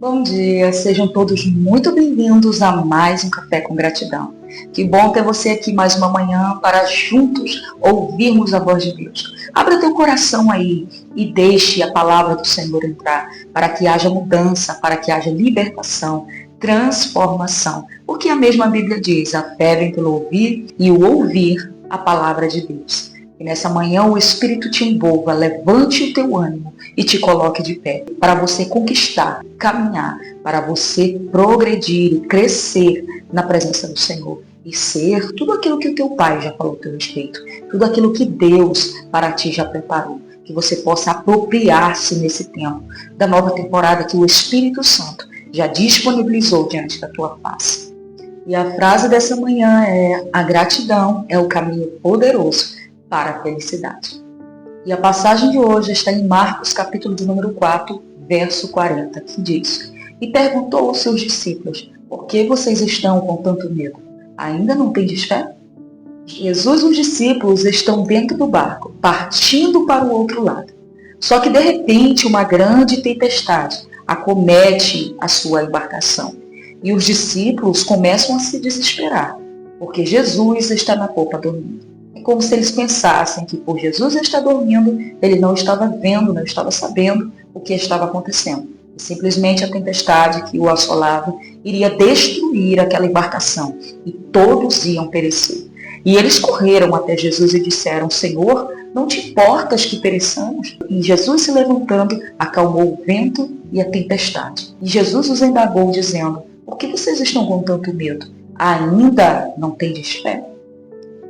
Bom dia, sejam todos muito bem-vindos a mais um Café com Gratidão. Que bom ter você aqui mais uma manhã para juntos ouvirmos a voz de Deus. Abra teu coração aí e deixe a palavra do Senhor entrar, para que haja mudança, para que haja libertação, transformação. Porque a mesma Bíblia diz, a fé vem pelo ouvir e o ouvir a palavra de Deus. E nessa manhã o Espírito te envolva, levante o teu ânimo e te coloque de pé, para você conquistar, caminhar, para você progredir e crescer na presença do Senhor e ser tudo aquilo que o teu Pai já falou a teu respeito, tudo aquilo que Deus para ti já preparou, que você possa apropriar-se nesse tempo da nova temporada que o Espírito Santo já disponibilizou diante da tua face. E a frase dessa manhã é: a gratidão é o caminho poderoso para a felicidade. E a passagem de hoje está em Marcos, capítulo de número 4, verso 40, que diz: E perguntou aos seus discípulos, por que vocês estão com tanto medo? Ainda não tendes fé? Jesus e os discípulos estão dentro do barco, partindo para o outro lado. Só que de repente uma grande tempestade acomete a sua embarcação. E os discípulos começam a se desesperar, porque Jesus está na popa dormindo. É como se eles pensassem que por Jesus estar dormindo, ele não estava vendo, não estava sabendo o que estava acontecendo. E simplesmente a tempestade que o assolava iria destruir aquela embarcação e todos iam perecer. E eles correram até Jesus e disseram: Senhor, não te importas que pereçamos? E Jesus, se levantando, acalmou o vento e a tempestade. E Jesus os indagou, dizendo: por que vocês estão com tanto medo? Ainda não tendes fé?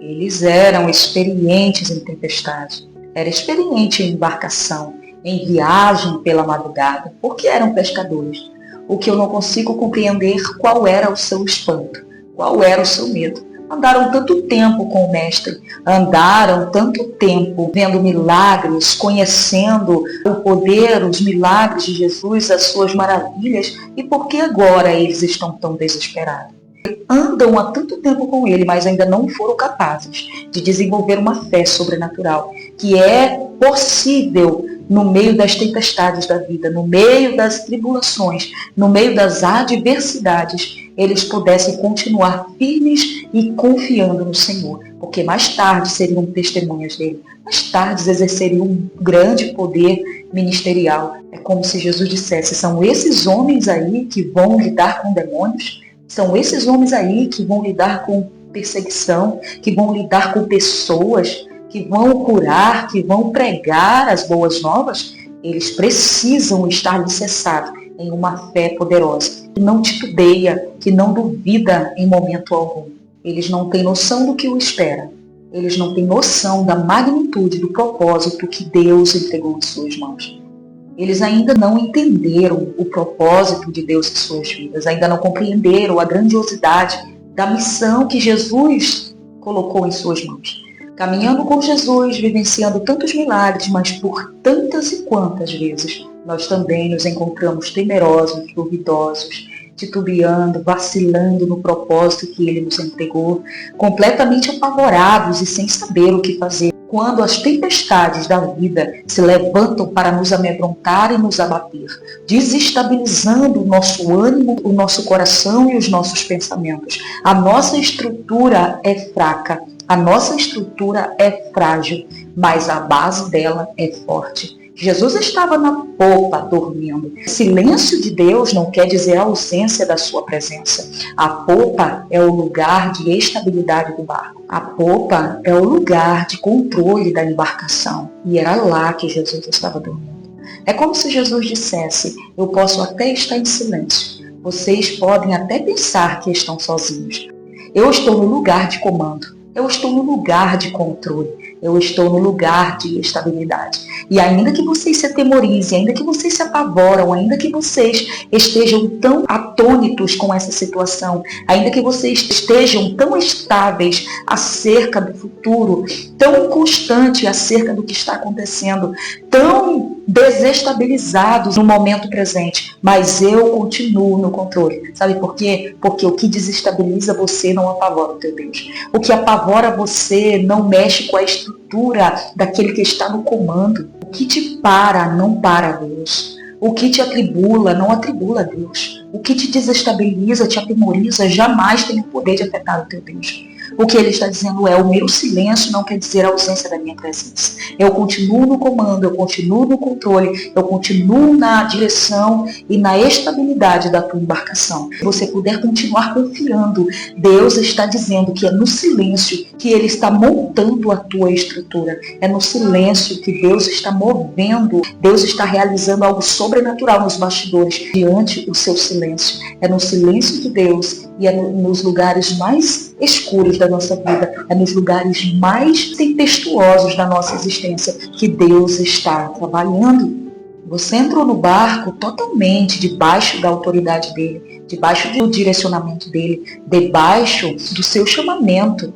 Eles eram experientes em tempestade, eram experientes em embarcação, em viagem pela madrugada, porque eram pescadores. O que eu não consigo compreender, qual era o seu espanto, qual era o seu medo. Andaram tanto tempo com o Mestre, andaram tanto tempo vendo milagres, conhecendo o poder, os milagres de Jesus, as suas maravilhas, e por que agora eles estão tão desesperados? Andam há tanto tempo com ele, mas ainda não foram capazes de desenvolver uma fé sobrenatural, que é possível no meio das tempestades da vida, no meio das tribulações, no meio das adversidades, eles pudessem continuar firmes e confiando no Senhor, porque mais tarde seriam testemunhas dele, mais tarde exerceriam um grande poder ministerial. É como se Jesus dissesse: são esses homens aí que vão lidar com demônios? São esses homens aí que vão lidar com perseguição, que vão lidar com pessoas, que vão curar, que vão pregar as boas novas? Eles precisam estar alicerçados em uma fé poderosa, que não titubeia, que não duvida em momento algum. Eles não têm noção do que o espera. Eles não têm noção da magnitude do propósito que Deus entregou em suas mãos. Eles ainda não entenderam o propósito de Deus em suas vidas, ainda não compreenderam a grandiosidade da missão que Jesus colocou em suas mãos. Caminhando com Jesus, vivenciando tantos milagres, mas por tantas e quantas vezes nós também nos encontramos temerosos, duvidosos, titubeando, vacilando no propósito que Ele nos entregou, completamente apavorados e sem saber o que fazer. Quando as tempestades da vida se levantam para nos amedrontar e nos abater, desestabilizando o nosso ânimo, o nosso coração e os nossos pensamentos. A nossa estrutura é fraca, a nossa estrutura é frágil, mas a base dela é forte. Jesus estava na popa dormindo. O silêncio de Deus não quer dizer a ausência da sua presença. A popa é o lugar de estabilidade do barco. A popa é o lugar de controle da embarcação. E era lá que Jesus estava dormindo. É como se Jesus dissesse: eu posso até estar em silêncio. Vocês podem até pensar que estão sozinhos. Eu estou no lugar de comando. Eu estou no lugar de controle. Eu estou no lugar de estabilidade. E ainda que vocês se atemorizem, ainda que vocês se apavoram, ainda que vocês estejam tão atônitos com essa situação, ainda que vocês estejam tão estáveis acerca do futuro, tão constantes acerca do que está acontecendo, tão desestabilizados no momento presente, mas eu continuo no controle. Sabe por quê? Porque o que desestabiliza você não apavora o teu Deus. O que apavora você não mexe com a estrutura daquele que está no comando. O que te para não para Deus. O que te atribula, não atribula a Deus. O que te desestabiliza, te atemoriza, jamais tem o poder de afetar o teu Deus. O que ele está dizendo é: o meu silêncio não quer dizer a ausência da minha presença. Eu continuo no comando, eu continuo no controle, eu continuo na direção e na estabilidade da tua embarcação. Se você puder continuar confiando, Deus está dizendo que é no silêncio que ele está montando a tua estrutura. É no silêncio que Deus está movendo, Deus está realizando algo sobrenatural nos bastidores diante do seu silêncio. É no silêncio de Deus e é nos lugares mais escuros da nossa vida, é nos lugares mais tempestuosos da nossa existência que Deus está trabalhando. Você entrou no barco totalmente debaixo da autoridade dele, debaixo do direcionamento dele, debaixo do seu chamamento.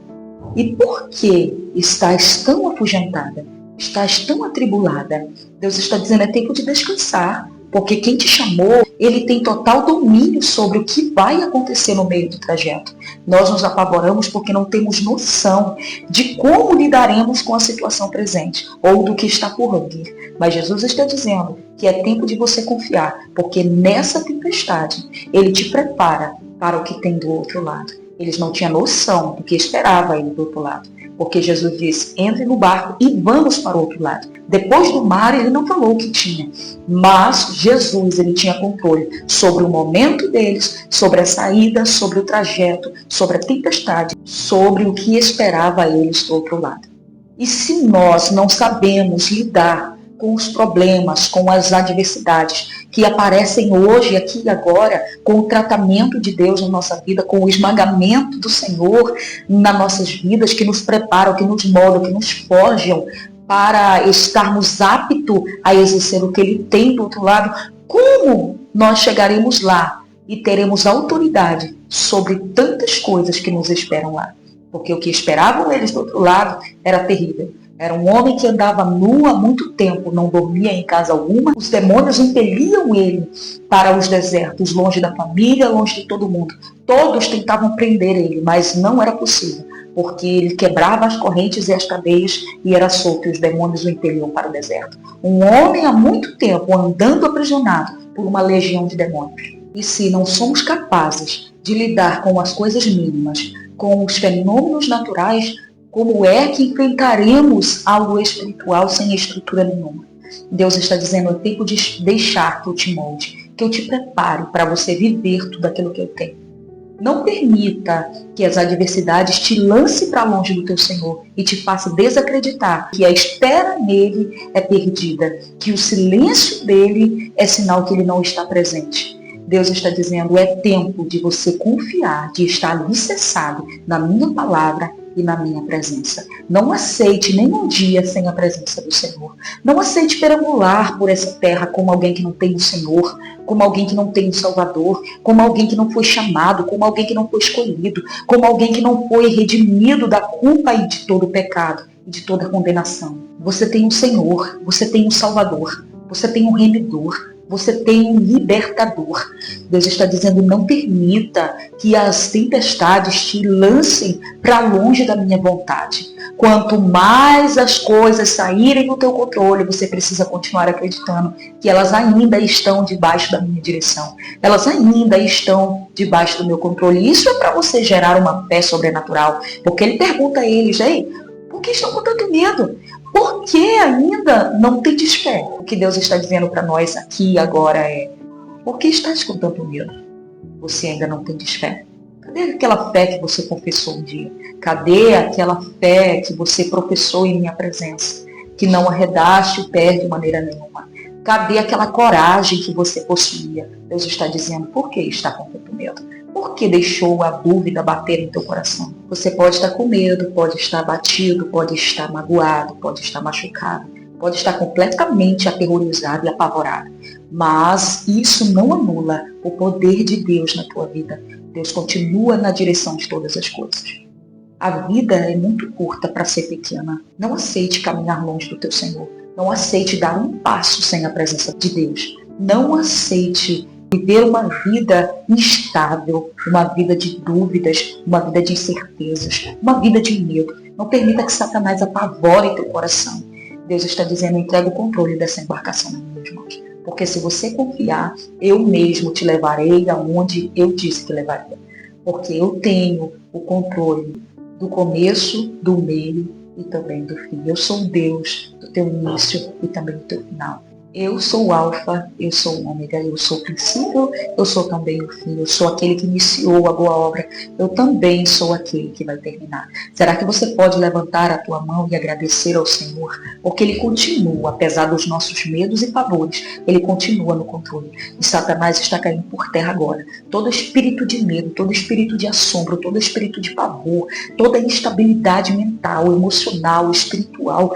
E por que estás tão afugentada? Estás tão atribulada? Deus está dizendo: é tempo de descansar. Porque quem te chamou, ele tem total domínio sobre o que vai acontecer no meio do trajeto. Nós nos apavoramos porque não temos noção de como lidaremos com a situação presente ou do que está por vir. Mas Jesus está dizendo que é tempo de você confiar, porque nessa tempestade ele te prepara para o que tem do outro lado. Eles não tinham noção do que esperava ele do outro lado. Porque Jesus disse: entre no barco e vamos para o outro lado. Depois do mar, ele não falou o que tinha. Mas Jesus, ele tinha controle sobre o momento deles, sobre a saída, sobre o trajeto, sobre a tempestade, sobre o que esperava eles do outro lado. E se nós não sabemos lidar com os problemas, com as adversidades que aparecem hoje, aqui e agora, com o tratamento de Deus na nossa vida, com o esmagamento do Senhor nas nossas vidas, que nos preparam, que nos moldam, que nos forjam para estarmos aptos a exercer o que Ele tem do outro lado, como nós chegaremos lá e teremos autoridade sobre tantas coisas que nos esperam lá? Porque o que esperavam eles do outro lado era terrível. Era um homem que andava nu há muito tempo, não dormia em casa alguma. Os demônios impeliam ele para os desertos, longe da família, longe de todo mundo. Todos tentavam prender ele, mas não era possível, porque ele quebrava as correntes e as cadeias e era solto, e os demônios o impeliam para o deserto. Um homem há muito tempo andando aprisionado por uma legião de demônios. E se não somos capazes de lidar com as coisas mínimas, com os fenômenos naturais, como é que enfrentaremos algo espiritual sem estrutura nenhuma? Deus está dizendo: é tempo de deixar que eu te molde, que eu te prepare para você viver tudo aquilo que eu tenho. Não permita que as adversidades te lance para longe do teu Senhor e te faça desacreditar que a espera nele é perdida, que o silêncio dele é sinal que ele não está presente. Deus está dizendo: é tempo de você confiar, de estar alicerçado na minha palavra e na minha presença. Não aceite nem um dia sem a presença do Senhor. Não aceite perambular por essa terra como alguém que não tem o Senhor, como alguém que não tem o Salvador, como alguém que não foi chamado, como alguém que não foi escolhido, como alguém que não foi redimido da culpa e de todo o pecado e de toda a condenação. Você tem um Senhor, você tem um Salvador, você tem um Remidor, você tem um libertador. Deus está dizendo: não permita que as tempestades te lancem para longe da minha vontade. Quanto mais as coisas saírem do teu controle, você precisa continuar acreditando que elas ainda estão debaixo da minha direção. Elas ainda estão debaixo do meu controle. Isso é para você gerar uma fé sobrenatural. Porque ele pergunta a eles: ei, por que estão com tanto medo? Por que ainda não tendes fé? O que Deus está dizendo para nós aqui e agora é: por que estás com tanto medo? Você ainda não tendes fé? Cadê aquela fé que você confessou um dia? Cadê aquela fé que você professou em minha presença? Que não arredaste o pé de maneira nenhuma? Cadê aquela coragem que você possuía? Deus está dizendo: por que está com tanto medo? Por que deixou a dúvida bater em teu coração? Você pode estar com medo, pode estar abatido, pode estar magoado, pode estar machucado, pode estar completamente aterrorizado e apavorado. Mas isso não anula o poder de Deus na tua vida. Deus continua na direção de todas as coisas. A vida é muito curta para ser pequena. Não aceite caminhar longe do teu Senhor. Não aceite dar um passo sem a presença de Deus. Não aceite viver uma vida instável, uma vida de dúvidas, uma vida de incertezas, uma vida de medo. Não permita que Satanás apavore teu coração. Deus está dizendo: entrega o controle dessa embarcação nas minhas mãos. Porque se você confiar, eu mesmo te levarei aonde eu disse que levaria. Porque eu tenho o controle do começo, do meio e também do fim. Eu sou o Deus do teu início e também do teu final. Eu sou o alfa, eu sou o ômega, eu sou o princípio, eu sou também o fim, eu sou aquele que iniciou a boa obra, eu também sou aquele que vai terminar. Será que você pode levantar a tua mão e agradecer ao Senhor? Porque Ele continua, apesar dos nossos medos e pavores, Ele continua no controle. E Satanás está caindo por terra agora. Todo espírito de medo, todo espírito de assombro, todo espírito de pavor, toda instabilidade mental, emocional, espiritual,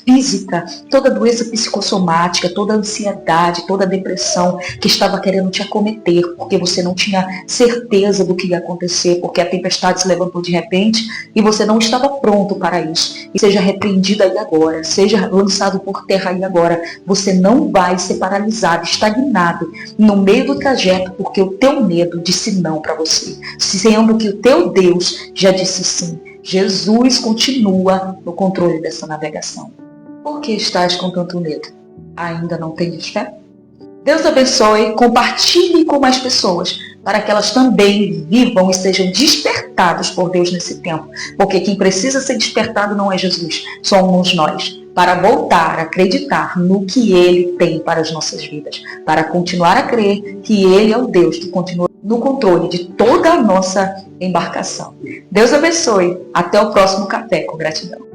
física, toda doença psicossomática, toda ansiedade, toda depressão que estava querendo te acometer, porque você não tinha certeza do que ia acontecer, porque a tempestade se levantou de repente e você não estava pronto para isso. E seja repreendido aí agora, seja lançado por terra aí agora. Você não vai ser paralisado, estagnado no meio do trajeto, porque o teu medo disse não para você, sendo que o teu Deus já disse sim. Jesus continua no controle dessa navegação. Por que estás com tanto medo? Ainda não tens fé? Deus abençoe, compartilhe com mais pessoas, para que elas também vivam e sejam despertadas por Deus nesse tempo. Porque quem precisa ser despertado não é Jesus, somos nós. Para voltar a acreditar no que Ele tem para as nossas vidas. Para continuar a crer que Ele é o Deus que continua no controle de toda a nossa embarcação. Deus abençoe. Até o próximo Café com Gratidão.